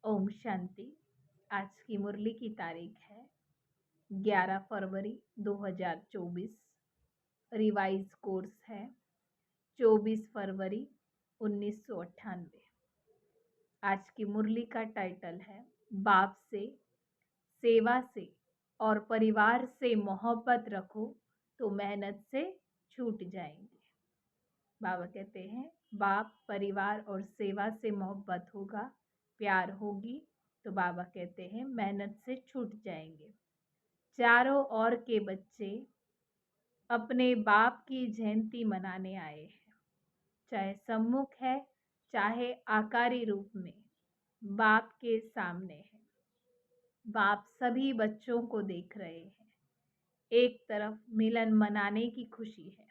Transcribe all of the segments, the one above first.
ओम शांति। आज की मुरली की तारीख है 11 फरवरी 2024। रिवाइज कोर्स है 24 फरवरी 1998। आज की मुरली का टाइटल है बाप से, सेवा से और परिवार से मोहब्बत रखो तो मेहनत से छूट जाएंगे। बाबा कहते हैं बाप, परिवार और सेवा से मोहब्बत होगा, प्यार होगी तो बाबा कहते हैं मेहनत से छूट जाएंगे। चारों ओर के बच्चे अपने बाप की जयंती मनाने आए हैं, चाहे सम्मुख है चाहे आकारी रूप में बाप के सामने है। बाप सभी बच्चों को देख रहे हैं। एक तरफ मिलन मनाने की खुशी है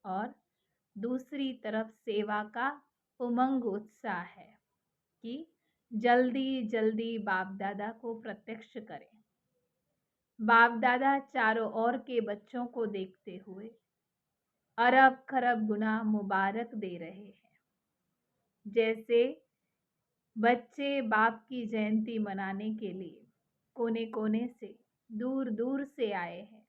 और दूसरी तरफ सेवा का उमंग उत्साह है कि जल्दी जल्दी बाप दादा को प्रत्यक्ष करें। बाप दादा चारों ओर के बच्चों को देखते हुए अरब खरब गुना मुबारक दे रहे हैं। जैसे बच्चे बाप की जयंती मनाने के लिए कोने कोने से, दूर दूर से आए हैं,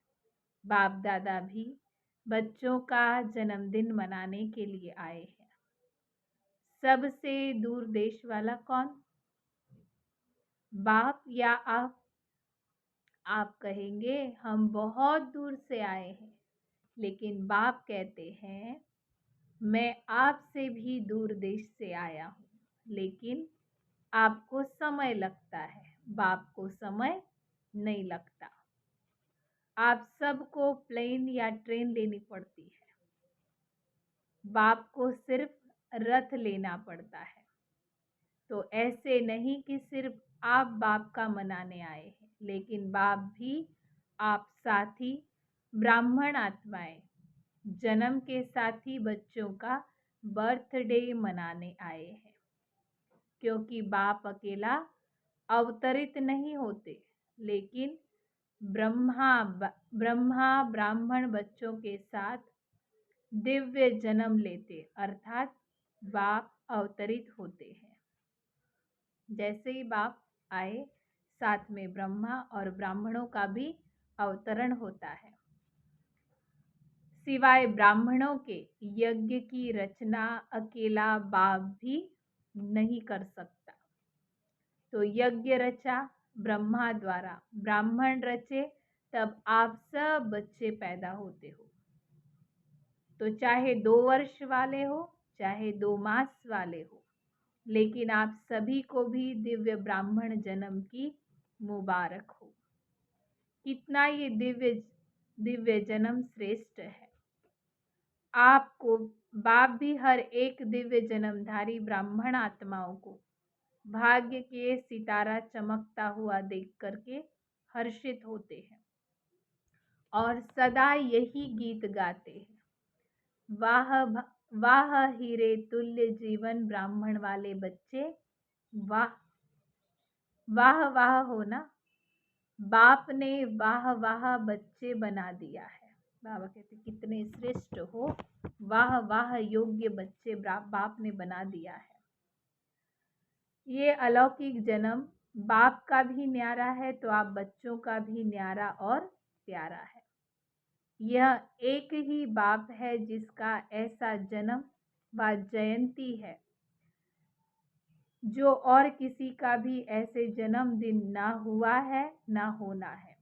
बाप दादा भी बच्चों का जन्मदिन मनाने के लिए आए हैं। सबसे दूर देश वाला कौन? बाप या आप? आप कहेंगे हम बहुत दूर से आए हैं, लेकिन बाप कहते हैं मैं आपसे भी दूर देश से आया हूँ, लेकिन आपको समय लगता है, बाप को समय नहीं लगता। आप सबको प्लेन या ट्रेन लेनी पड़ती है, बाप को सिर्फ रथ लेना पड़ता है। तो ऐसे नहीं कि सिर्फ आप बाप का मनाने आए हैं, लेकिन बाप भी आप साथी ब्राह्मण आत्माएं जन्म के साथी बच्चों का बर्थडे मनाने आए हैं। क्योंकि बाप अकेला अवतरित नहीं होते, लेकिन ब्रह्मा ब्राह्मण बच्चों के साथ दिव्य जन्म लेते, अर्थात बाप अवतरित होते हैं। जैसे ही बाप आए, साथ में ब्रह्मा और ब्राह्मणों का भी अवतरण होता है। सिवाय ब्राह्मणों के यज्ञ की रचना अकेला बाप भी नहीं कर सकता। तो यज्ञ रचा ब्रह्मा द्वारा, ब्राह्मण रचे, तब आप सब बच्चे पैदा होते हो। तो चाहे 2 वर्ष वाले हो, चाहे 2 मास वाले हो, लेकिन आप सभी को भी दिव्य ब्राह्मण जन्म की मुबारक हो। कितना ये दिव्य जन्म श्रेष्ठ है। आपको बाप भी हर एक दिव्य जन्मधारी ब्राह्मण आत्माओं को भाग्य के सितारा चमकता हुआ देख करके हर्षित होते हैं और सदा यही गीत गाते हैं, वाह वाह हीरे तुल्य जीवन ब्राह्मण वाले बच्चे, वाह वाह वाह हो ना। बाप ने वाह वाह बच्चे बना दिया है। बाबा कहते कितने श्रेष्ठ हो, वाह वाह योग्य बच्चे बाप ने बना दिया है। ये अलौकिक जन्म बाप का भी न्यारा है, तो आप बच्चों का भी न्यारा और प्यारा है। यह एक ही बाप है जिसका ऐसा जन्म व जयंती है जो और किसी का भी ऐसे जन्मदिन ना हुआ है ना होना है।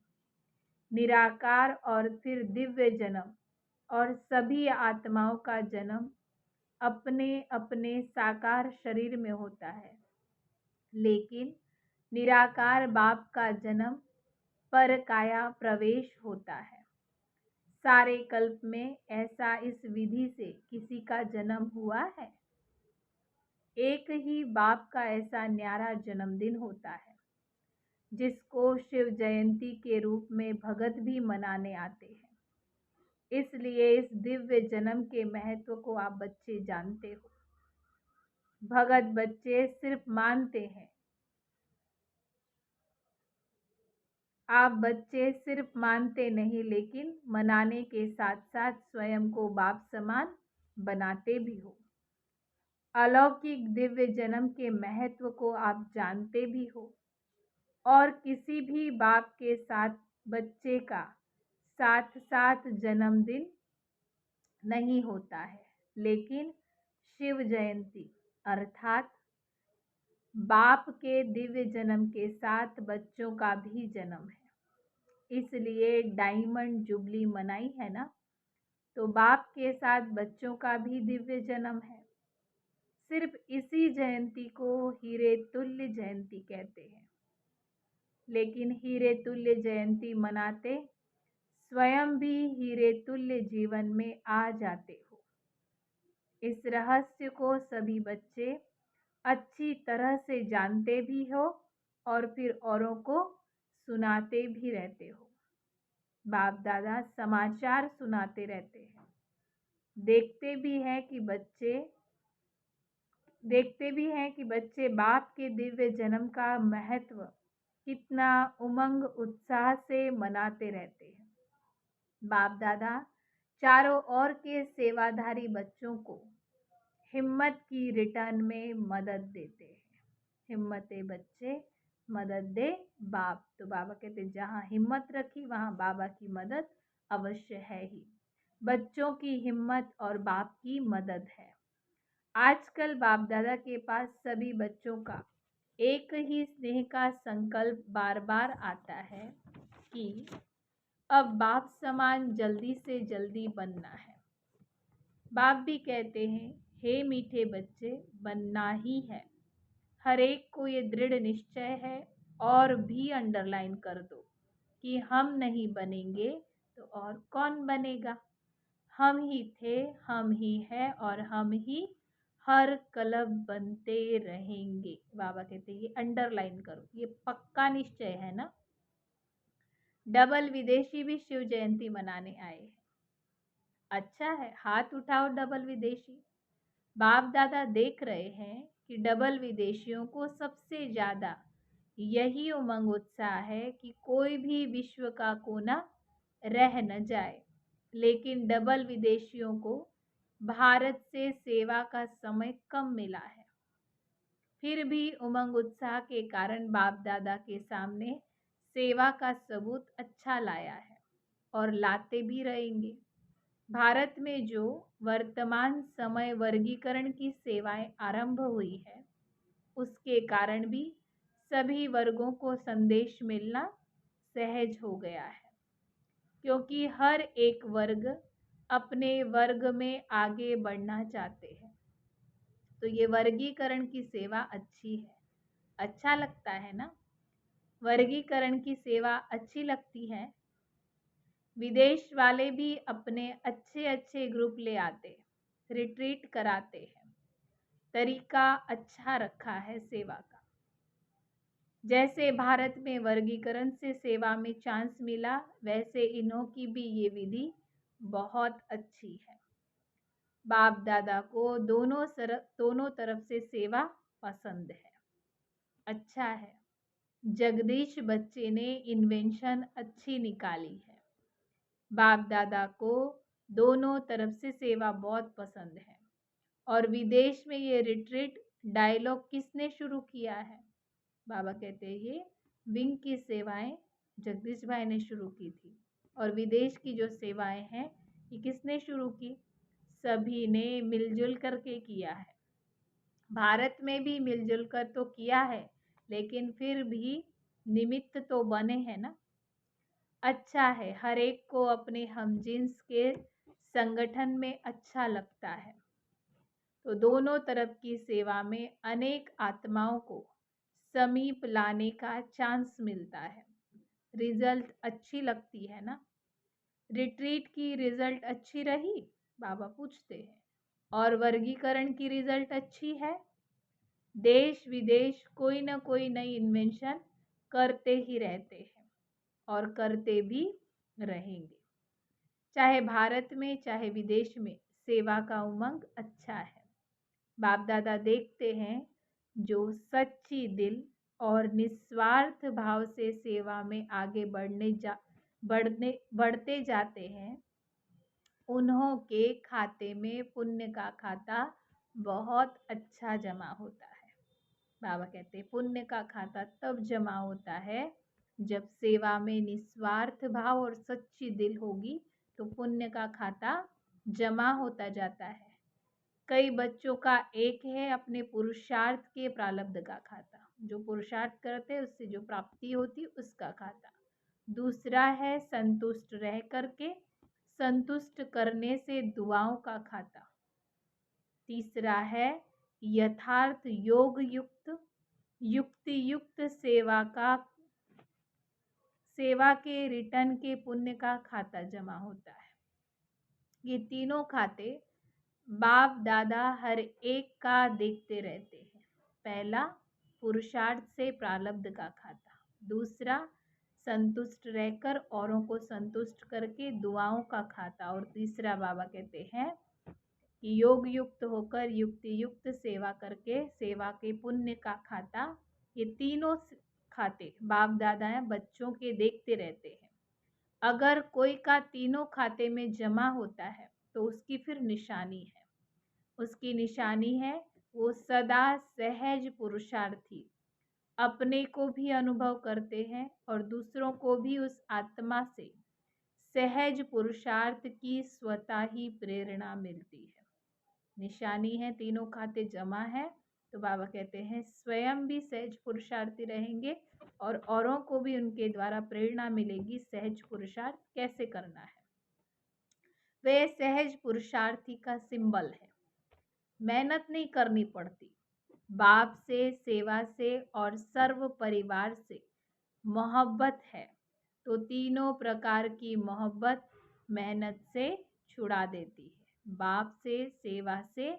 निराकार और फिर दिव्य जन्म और सभी आत्माओं का जन्म अपने अपने साकार शरीर में होता है, लेकिन निराकार बाप का जन्म पर काया प्रवेश होता है। सारे कल्प में ऐसा इस विधि से किसी का जन्म हुआ है? एक ही बाप का ऐसा न्यारा जन्मदिन होता है, जिसको शिव जयंती के रूप में भगत भी मनाने आते हैं। इसलिए इस दिव्य जन्म के महत्व को आप बच्चे जानते हो। भगत बच्चे सिर्फ मानते हैं, आप बच्चे सिर्फ मानते नहीं, लेकिन मनाने के साथ साथ स्वयं को बाप समान बनाते भी हो। अलौकिक दिव्य जन्म के महत्व को आप जानते भी हो और किसी भी बाप के साथ बच्चे का साथ साथ जन्मदिन नहीं होता है, लेकिन शिव जयंती अर्थात बाप के दिव्य जन्म के साथ बच्चों का भी जन्म है। इसलिए डायमंड जुबली मनाई है ना, तो बाप के साथ बच्चों का भी दिव्य जन्म है। सिर्फ इसी जयंती को हीरे तुल्य जयंती कहते हैं। लेकिन हीरे तुल्य जयंती मनाते स्वयं भी हीरे तुल्य जीवन में आ जाते हो। इस रहस्य को सभी बच्चे अच्छी तरह से जानते भी हो और फिर औरों को सुनाते भी रहते हो। बाप दादा समाचार सुनाते रहते हैं, देखते भी हैं कि बच्चे बाप के दिव्य जन्म का महत्व कितना उमंग उत्साह से मनाते रहते हैं। बाप दादा चारों ओर के सेवाधारी बच्चों को हिम्मत की रिटर्न में मदद देते हैं। हिम्मते बच्चे मदद दे बाप। तो बाबा कहते जहाँ हिम्मत रखी वहाँ बाबा की मदद अवश्य है ही। बच्चों की हिम्मत और बाप की मदद है। आजकल बाप दादा के पास सभी बच्चों का एक ही स्नेह का संकल्प बार बार आता है कि अब बाप समान जल्दी से जल्दी बनना है। बाप भी कहते हैं, हे मीठे बच्चे, बनना ही है। हर एक को ये दृढ़ निश्चय है और भी अंडरलाइन कर दो कि हम नहीं बनेंगे तो और कौन बनेगा। हम ही थे, हम ही है और हम ही हर कलब बनते रहेंगे। बाबा कहते हैं ये अंडरलाइन करो, ये पक्का निश्चय है ना। डबल विदेशी भी शिव जयंती मनाने आए हैं। अच्छा है, हाथ उठाओ डबल विदेशी। बाप दादा देख रहे हैं कि डबल विदेशियों को सबसे ज़्यादा यही उमंग उत्साह है कि कोई भी विश्व का कोना रह न जाए। लेकिन डबल विदेशियों को भारत से सेवा का समय कम मिला है। फिर भी उमंग उत्साह के कारण बाप दादा के सामने सेवा का सबूत अच्छा लाया है और लाते भी रहेंगे। भारत में जो वर्तमान समय वर्गीकरण की सेवाएं आरंभ हुई है, उसके कारण भी सभी वर्गों को संदेश मिलना सहज हो गया है, क्योंकि हर एक वर्ग अपने वर्ग में आगे बढ़ना चाहते हैं। तो ये वर्गीकरण की सेवा अच्छी है, अच्छा लगता है ना। वर्गीकरण की सेवा अच्छी लगती है। विदेश वाले भी अपने अच्छे अच्छे ग्रुप ले आते, रिट्रीट कराते हैं। तरीका अच्छा रखा है सेवा का। जैसे भारत में वर्गीकरण से सेवा में चांस मिला, वैसे इन्हों की भी ये विधि बहुत अच्छी है। बाप दादा को दोनों तरफ से सेवा पसंद है, अच्छा है। जगदीश बच्चे ने इन्वेंशन अच्छी निकाली है। बाप दादा को दोनों तरफ से सेवा बहुत पसंद है। और विदेश में ये रिट्रीट डायलॉग किसने शुरू किया है? बाबा कहते हैं ये विंग की सेवाएं जगदीश भाई ने शुरू की थी। और विदेश की जो सेवाएं हैं ये किसने शुरू की? सभी ने मिलजुल करके किया है। भारत में भी मिलजुल कर तो किया है, लेकिन फिर भी निमित्त तो बने हैं ना। अच्छा है, हर एक को अपने हमजिन्स के संगठन में अच्छा लगता है। तो दोनों तरफ की सेवा में अनेक आत्माओं को समीप लाने का चांस मिलता है। रिजल्ट अच्छी लगती है ना। रिट्रीट की रिजल्ट अच्छी रही? बाबा पूछते हैं। और वर्गीकरण की रिजल्ट अच्छी है? देश विदेश कोई ना कोई नई इन्वेंशन करते ही रहते हैं और करते भी रहेंगे। चाहे भारत में चाहे विदेश में सेवा का उमंग अच्छा है। बाप दादा देखते हैं जो सच्ची दिल और निस्वार्थ भाव से सेवा में आगे बढ़ते जाते हैं, उन्हों के खाते में पुण्य का खाता बहुत अच्छा जमा होता है। बाबा कहते हैं पुण्य का खाता तब जमा होता है जब सेवा में निस्वार्थ भाव और सच्ची दिल होगी, तो पुण्य का खाता जमा होता जाता है। कई बच्चों का एक है अपने पुरुषार्थ के प्रारब्ध का खाता, जो पुरुषार्थ करते हैं उससे जो प्राप्ति होती है उसका खाता। दूसरा है संतुष्ट रह करके संतुष्ट करने से दुआओं का खाता। तीसरा है यथार्थ योग युक्त युक्ति युक्त सेवा के रिटर्न के पुण्य का खाता जमा होता है। ये तीनों खाते बाप दादा हर एक का देखते रहते हैं। पहला पुरुषार्थ से प्रारब्ध का खाता, दूसरा संतुष्ट रहकर औरों को संतुष्ट करके दुआओं का खाता, और तीसरा बाबा कहते हैं कि योग युक्त होकर युक्ति युक्त सेवा करके सेवा के पुण्य का खाता। ये तीनों खाते बाप दादा हैं बच्चों के देखते रहते हैं। अगर कोई का तीनों खाते में जमा होता है तो उसकी फिर निशानी है, उसकी निशानी है वो सदा सहज पुरुषार्थी, अपने को भी अनुभव करते हैं और दूसरों को भी उस आत्मा से सहज पुरुषार्थ की स्वतः ही प्रेरणा मिलती है। निशानी है तीनों खाते जमा है, तो बाबा कहते हैं स्वयं भी सहज पुरुषार्थी रहेंगे और औरों को भी उनके द्वारा प्रेरणा मिलेगी सहज पुरुषार्थ कैसे करना है। वे सहज पुरुषार्थी का सिंबल है। मेहनत नहीं करनी पड़ती, बाप से सेवा से और सर्व परिवार से मोहब्बत है, तो तीनों प्रकार की मोहब्बत मेहनत से छुड़ा देती है। बाप से सेवा से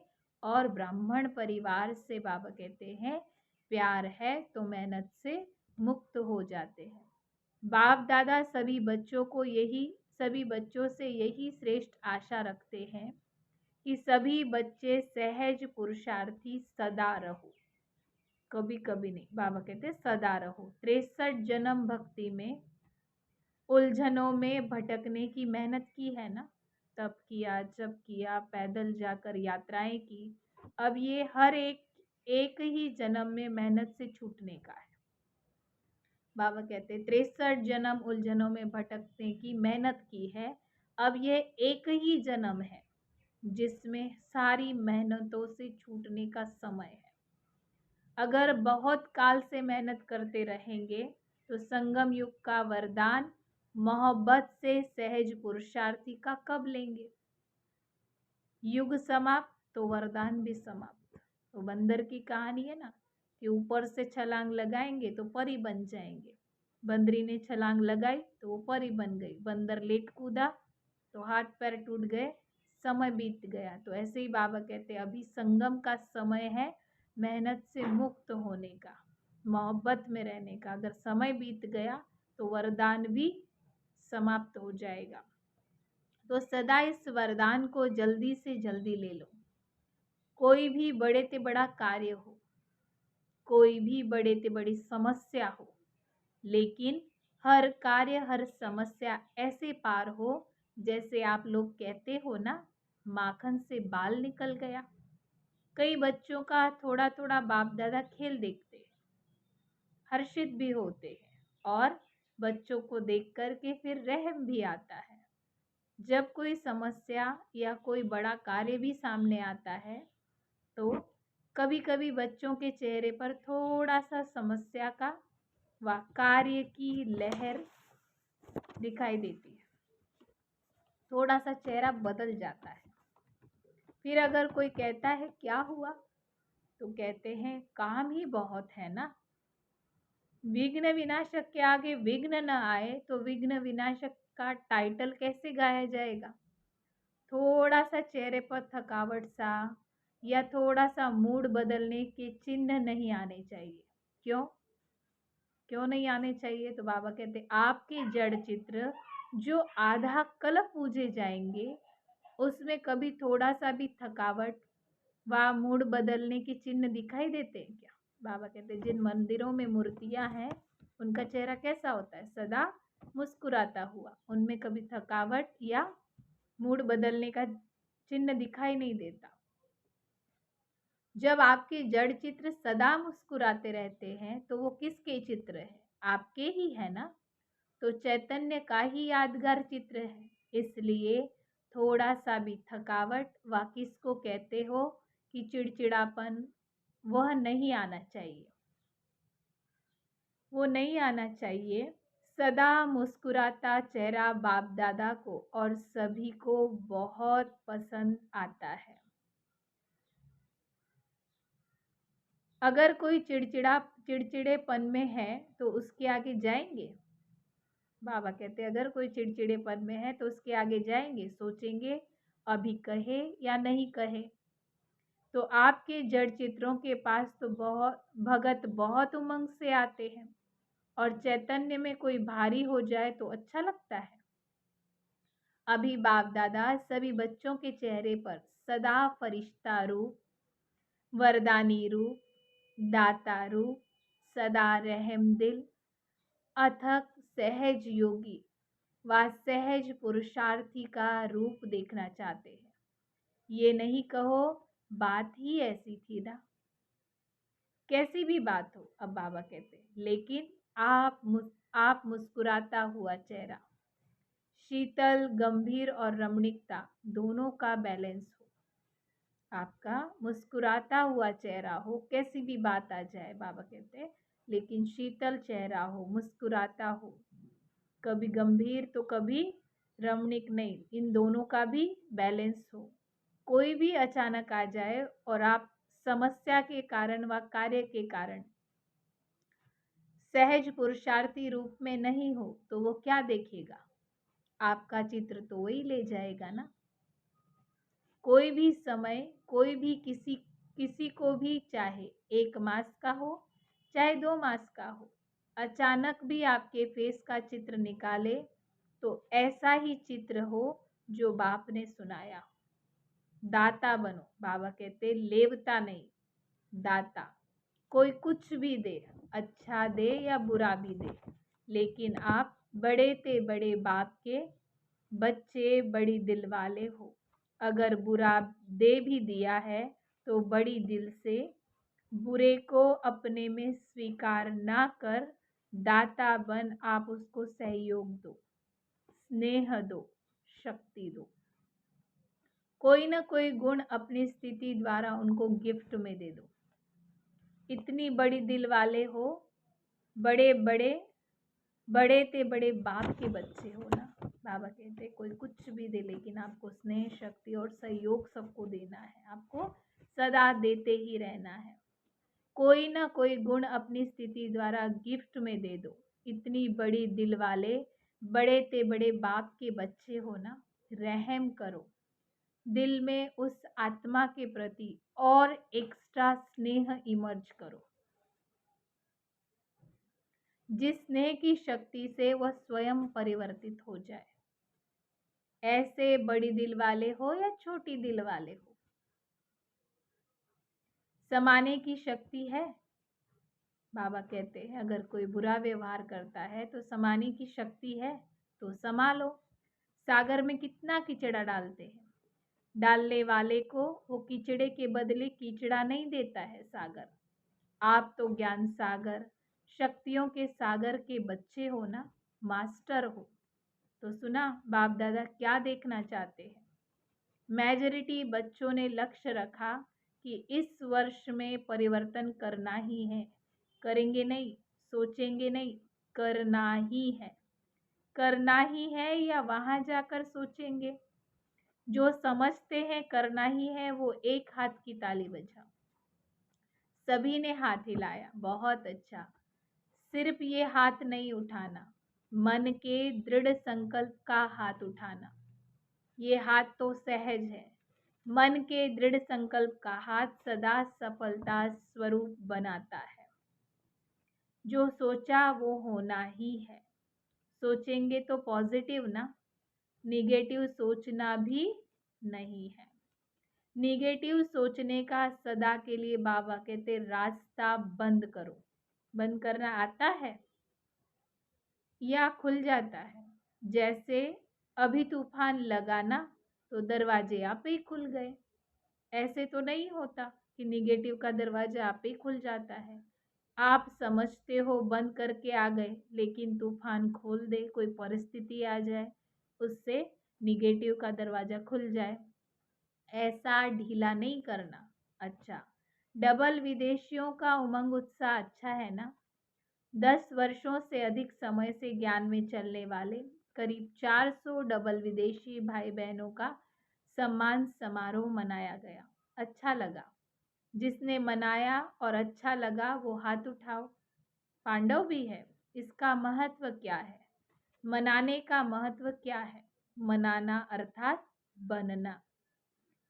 और ब्राह्मण परिवार से बाबा कहते हैं प्यार है तो मेहनत से मुक्त हो जाते हैं। बाप दादा सभी बच्चों से यही श्रेष्ठ आशा रखते हैं कि सभी बच्चे सहज पुरुषार्थी सदा रहो, कभी कभी नहीं। बाबा कहते सदा रहो। 63 जन्म भक्ति में उलझनों में भटकने की मेहनत की है ना, तब किया जब किया, पैदल जाकर यात्राएं की। अब ये हर एक ही जन्म में मेहनत से छूटने का है। बाबा कहते 63 जन्म उलझनों में भटकने की मेहनत की है, अब ये एक ही जन्म है जिसमें सारी मेहनतों से छूटने का समय है। अगर बहुत काल से मेहनत करते रहेंगे तो संगम युग का वरदान मोहब्बत से सहज पुरुषार्थी का कब लेंगे। युग समाप्त तो वरदान भी समाप्त। तो बंदर की कहानी है ना कि ऊपर से छलांग लगाएंगे तो परी बन जाएंगे। बंदरी ने छलांग लगाई तो वो परी बन गई। बंदर लेट कूदा तो हाथ पैर टूट गए, समय बीत गया। तो ऐसे ही बाबा कहते हैं अभी संगम का समय है मेहनत से मुक्त होने का, मोहब्बत में रहने का। अगर समय बीत गया तो वरदान भी समाप्त हो जाएगा। तो सदा इस वरदान को जल्दी से जल्दी ले लो। कोई भी बड़े ते बड़ा कार्य हो, कोई भी बड़े ते बड़ी समस्या हो, लेकिन हर कार्य हर समस्या ऐसे पार हो जैसे आप लोग कहते हो ना माखन से बाल निकल गया। कई बच्चों का थोड़ा थोड़ा बाप दादा खेल देखते हैं, हर्षित भी होते हैं और बच्चों को देख करके फिर रहम भी आता है। जब कोई समस्या या कोई बड़ा कार्य भी सामने आता है तो कभी कभी बच्चों के चेहरे पर थोड़ा सा समस्या का व कार्य की लहर दिखाई देती है, थोड़ा सा चेहरा बदल जाता है। फिर अगर कोई कहता है क्या हुआ, तो कहते हैं काम ही बहुत है ना। विघ्न विनाशक के आगे विघ्न न आए तो विघ्न विनाशक का टाइटल कैसे गाया जाएगा। थोड़ा सा चेहरे पर थकावट सा या थोड़ा सा मूड बदलने के चिन्ह नहीं आने चाहिए। क्यों नहीं आने चाहिए। तो बाबा कहते आपके जड़ चित्र जो आधा कल पूजे जाएंगे उसमें कभी थोड़ा सा भी थकावट व मूड बदलने के चिन्ह दिखाई देते हैं क्या। बाबा कहते जिन मंदिरों में मूर्तियां हैं उनका चेहरा कैसा होता है, सदा मुस्कुराता हुआ, उनमें कभी थकावट या मूड बदलने का चिन्ह दिखाई नहीं देता। जब आपके जड़ चित्र सदा मुस्कुराते रहते हैं तो वो किसके चित्र है? आपके ही है ना। तो चैतन्य का ही यादगार चित्र है। इसलिए थोड़ा सा भी थकावट व किसको कहते हो कि चिड़चिड़ापन, वह नहीं आना चाहिए। वो नहीं आना चाहिए। सदा मुस्कुराता चेहरा बाप दादा को और सभी को बहुत पसंद आता है। अगर कोई चिड़चिड़ेपन में है तो उसके आगे जाएंगे। बाबा कहते हैं अगर कोई चिड़चिड़ेपन में है तो उसके आगे जाएंगे, सोचेंगे अभी कहे या नहीं कहे। तो आपके जड़ चित्रों के पास तो भगत बहुत उमंग से आते हैं और चैतन्य में कोई भारी हो जाए तो अच्छा लगता है। अभी बाप दादा सभी बच्चों के चेहरे पर सदा फरिश्ता रूप, वरदानी रूप, दाता रूप, सदा रहमदिल, अथक सहज योगी व सहज पुरुषार्थी का रूप देखना चाहते हैं। ये नहीं कहो बात ही ऐसी थी ना। कैसी भी बात हो, अब बाबा कहते हैं, लेकिन आप मुस्कुराता हुआ चेहरा, शीतल, गंभीर और रमणीकता दोनों का बैलेंस हो। आपका मुस्कुराता हुआ चेहरा हो, कैसी भी बात आ जाए बाबा कहते हैं, लेकिन शीतल चेहरा हो, मुस्कुराता हो, कभी गंभीर तो कभी रमणीक नहीं, इन दोनों का भी बैलेंस हो। कोई भी अचानक आ जाए और आप समस्या के कारण व कार्य के कारण सहज पुरुषार्थी रूप में नहीं हो तो वो क्या देखेगा? आपका चित्र तो वही ले जाएगा ना। कोई भी समय, कोई भी किसी को भी, चाहे 1 मास का हो चाहे 2 मास का हो, अचानक भी आपके फेस का चित्र निकाले तो ऐसा ही चित्र हो जो बाप ने सुनाया। दाता बनो, बाबा कहते लेवता नहीं, दाता। कोई कुछ भी दे, अच्छा दे या बुरा भी दे, लेकिन आप बड़े ते बड़े बाप के बच्चे, बड़ी दिल वाले हो। अगर बुरा दे भी दिया है तो बड़ी दिल से, बुरे को अपने में स्वीकार ना कर दाता बन आप उसको सहयोग दो, स्नेह दो, शक्ति दो। कोई ना कोई गुण अपनी स्थिति द्वारा उनको गिफ्ट में दे दो। इतनी बड़ी दिल वाले हो, बड़े ते बड़े बाप के बच्चे हो ना। बाबा कहते कोई कुछ भी दे, लेकिन आपको स्नेह, शक्ति और सहयोग सबको देना है। आपको सदा देते ही रहना है। कोई ना कोई गुण अपनी स्थिति द्वारा गिफ्ट में दे दो। इतनी बड़ी दिल वाले, बड़े ते बड़े बाप के बच्चे हो ना, रहम करो। दिल में उस आत्मा के प्रति और एक्स्ट्रा स्नेह इमर्ज करो, जिस स्नेह की शक्ति से वह स्वयं परिवर्तित हो जाए। ऐसे बड़ी दिल वाले हो या छोटी दिल वाले हो, समाने की शक्ति है। बाबा कहते हैं अगर कोई बुरा व्यवहार करता है तो समाने की शक्ति है तो समा लो। सागर में कितना कीचड़ा डालते हैं, डालने वाले को वो कीचड़े के बदले कीचड़ा नहीं देता है सागर। आप तो ज्ञान सागर, शक्तियों के सागर के बच्चे हो ना, मास्टर हो। तो सुना बाप दादा क्या देखना चाहते हैं? मेजॉरिटी बच्चों ने लक्ष्य रखा कि इस वर्ष में परिवर्तन करना ही है। करेंगे नहीं, सोचेंगे नहीं, करना ही है। करना ही है या वहां जाकर सोचेंगे? जो समझते हैं करना ही है वो एक हाथ की ताली बजाओ। सभी ने हाथ हिलाया, बहुत अच्छा। सिर्फ ये हाथ नहीं उठाना, मन के दृढ़ संकल्प का हाथ उठाना। ये हाथ तो सहज है। मन के दृढ़ संकल्प का हाथ सदा सफलता स्वरूप बनाता है। जो सोचा वो होना ही है। सोचेंगे तो पॉजिटिव ना, निगेटिव सोचना भी नहीं है। निगेटिव सोचने का सदा के लिए बाबा कहते रास्ता बंद करो। बंद करना आता है या खुल जाता है? जैसे अभी तूफान लगा ना तो दरवाजे आप ही खुल गए, ऐसे तो नहीं होता। कि निगेटिव का दरवाजा आप ही खुल जाता है। आप समझते हो बंद करके आ गए, लेकिन तूफान खोल दे, कोई परिस्थिति आ जाए, उससे निगेटिव का दरवाजा खुल जाए। ऐसा ढीला नहीं करना। अच्छा, डबल विदेशियों का उमंग उत्साह अच्छा है ना? 10 वर्षों से अधिक समय से ज्ञान में चलने वाले करीब 400 डबल विदेशी भाई बहनों का सम्मान समारोह मनाया गया। अच्छा लगा। जिसने मनाया और अच्छा लगा वो हाथ उठाओ। पांडव भी है। इसका महत्व क्या है? मनाने का महत्व क्या है? मनाना अर्थात बनना।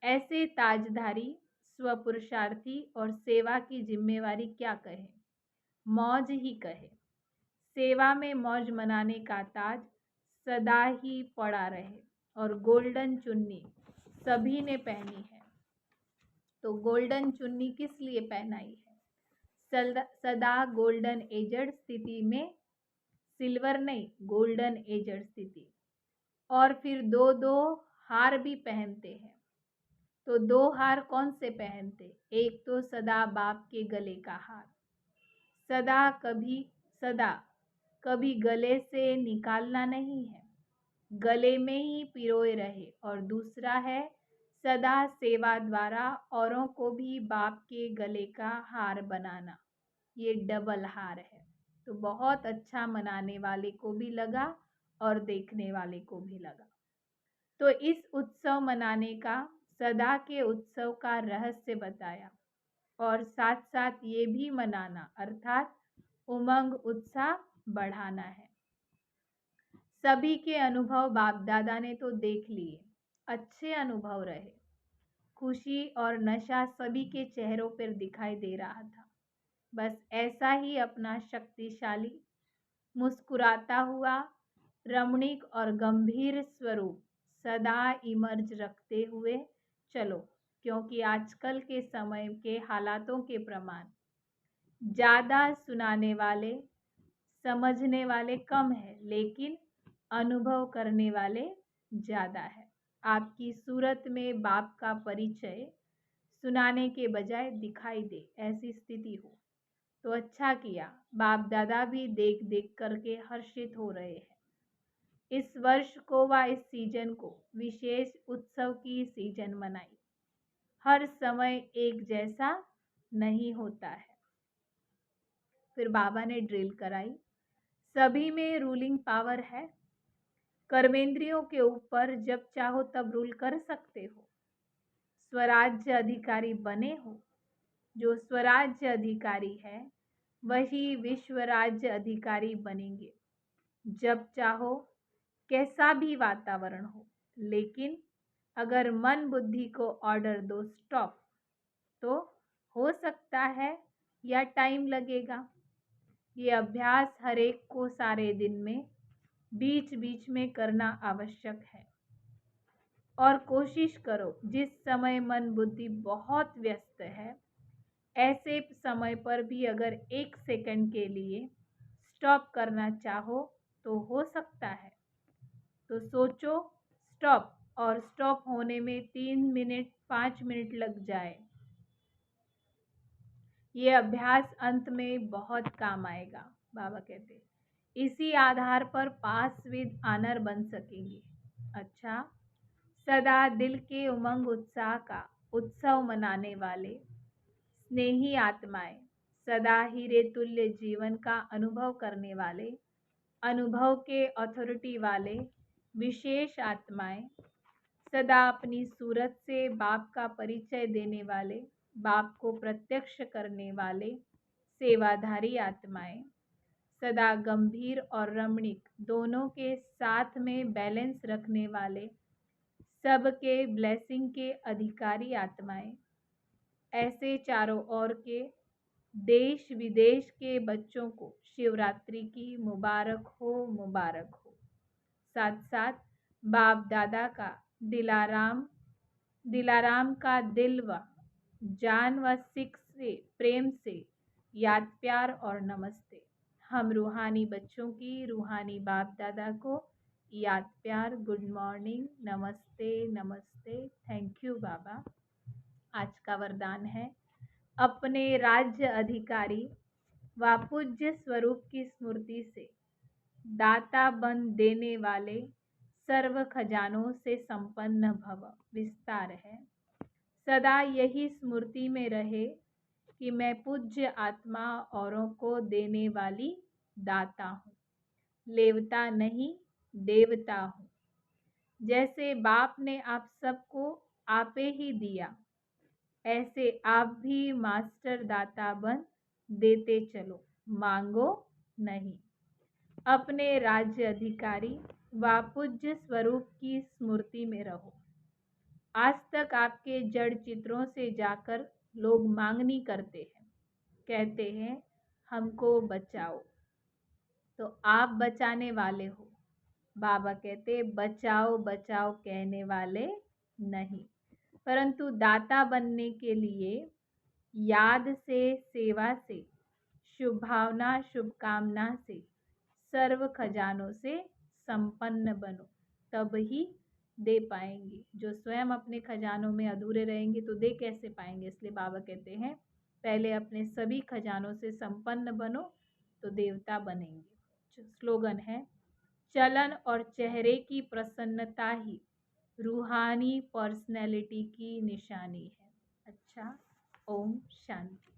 ऐसे ताजधारी, स्वपुरुषार्थी और सेवा की जिम्मेवारी क्या कहे? मौज ही कहे। सेवा में मौज मनाने का ताज सदा ही पड़ा रहे और गोल्डन चुन्नी सभी ने पहनी है। तो गोल्डन चुन्नी किस लिए पहनाई है? सदा गोल्डन एजड स्थिति में, सिल्वर नहीं, गोल्डन एजड स्थिति। और फिर दो दो हार भी पहनते हैं। तो 2 हार कौन से पहनते? एक तो सदा बाप के गले का हार, सदा कभी गले से निकालना नहीं है, गले में ही पिरोए रहे। और दूसरा है सदा सेवा द्वारा औरों को भी बाप के गले का हार बनाना। ये डबल हार है। तो बहुत अच्छा मनाने वाले को भी लगा और देखने वाले को भी लगा। तो इस उत्सव मनाने का, सदा के उत्सव का रहस्य बताया और साथ साथ ये भी मनाना अर्थात उमंग उत्साह बढ़ाना है। सभी के अनुभव बाप दादा ने तो देख लिए, अच्छे अनुभव रहे। खुशी और नशा सभी के चेहरों पर दिखाई दे रहा था। बस ऐसा ही अपना शक्तिशाली, मुस्कुराता हुआ, रमणीक और गंभीर स्वरूप सदा इमर्ज रखते हुए चलो, क्योंकि आजकल के समय के हालातों के प्रमाण ज़्यादा सुनाने वाले, समझने वाले कम है, लेकिन अनुभव करने वाले ज़्यादा है। आपकी सूरत में बाप का परिचय सुनाने के बजाय दिखाई दे, ऐसी स्थिति हो तो अच्छा किया। बाप दादा भी देख देख करके हर्षित हो रहे हैं। इस वर्ष को व इस सीजन को विशेष उत्सव की सीजन मनाई। हर समय एक जैसा नहीं होता है। फिर बाबा ने ड्रिल कराई। सभी में रूलिंग पावर है। कर्मेंद्रियों के ऊपर जब चाहो तब रूल कर सकते हो। स्वराज्य अधिकारी बने हो। जो स्वराज्य अधिकारी है वही विश्व राज्य अधिकारी बनेंगे। जब चाहो, कैसा भी वातावरण हो, लेकिन अगर मन बुद्धि को ऑर्डर दो स्टॉप, तो हो सकता है या टाइम लगेगा। ये अभ्यास हर एक को सारे दिन में बीच बीच में करना आवश्यक है। और कोशिश करो जिस समय मन बुद्धि बहुत व्यस्त है, ऐसे समय पर भी अगर 1 सेकंड के लिए स्टॉप करना चाहो तो हो सकता है। तो सोचो स्टॉप, और स्टॉप होने में 3 मिनट 5 मिनट लग जाए। ये अभ्यास अंत में बहुत काम आएगा। बाबा कहते इसी आधार पर पास विद ऑनर बन सकेंगे। अच्छा, सदा दिल के उमंग उत्साह का उत्सव मनाने वाले स्नेही आत्माएं, सदा हीरे तुल्य जीवन का अनुभव करने वाले, अनुभव के अथॉरिटी वाले विशेष आत्माएं, सदा अपनी सूरत से बाप का परिचय देने वाले, बाप को प्रत्यक्ष करने वाले सेवाधारी आत्माएं, सदा गंभीर और रमणीक दोनों के साथ में बैलेंस रखने वाले, सबके ब्लेसिंग के अधिकारी आत्माएं, ऐसे चारों ओर के देश विदेश के बच्चों को शिवरात्रि की मुबारक हो, मुबारक हो। साथ साथ बाप दादा का दिलाराम का दिल व जान व सिख से प्रेम से याद प्यार और नमस्ते। हम रूहानी बच्चों की रूहानी बाप दादा को याद प्यार, गुड मॉर्निंग, नमस्ते नमस्ते, थैंक यू बाबा। आज का वरदान है अपने राज्य अधिकारी व पूज्य स्वरूप की स्मृति से दाता बन देने वाले सर्व खजानों से संपन्न भव। विस्तार है। सदा यही स्मृति में रहे कि मैं पूज्य आत्मा औरों को देने वाली दाता हूँ, लेवता नहीं देवता हूँ। जैसे बाप ने आप सबको आपे ही दिया, ऐसे आप भी मास्टर दाता बन देते चलो, मांगो नहीं। अपने राज्य अधिकारी व पूज्य स्वरूप की स्मृति में रहो। आज तक आपके जड़ चित्रों से जाकर लोग मांगनी करते हैं, कहते हैं हमको बचाओ, तो आप बचाने वाले हो। बाबा कहते बचाओ बचाओ कहने वाले नहीं, परंतु दाता बनने के लिए याद से, सेवा से, शुभ भावना शुभकामना से, सर्व खजानों से संपन्न बनो, तब ही दे पाएंगे। जो स्वयं अपने खजानों में अधूरे रहेंगे तो दे कैसे पाएंगे। इसलिए बाबा कहते हैं पहले अपने सभी खजानों से संपन्न बनो तो देवता बनेंगे। स्लोगन है, चलन और चेहरे की प्रसन्नता ही रूहानी पर्सनैलिटी की निशानी है। अच्छा, ओम शांति।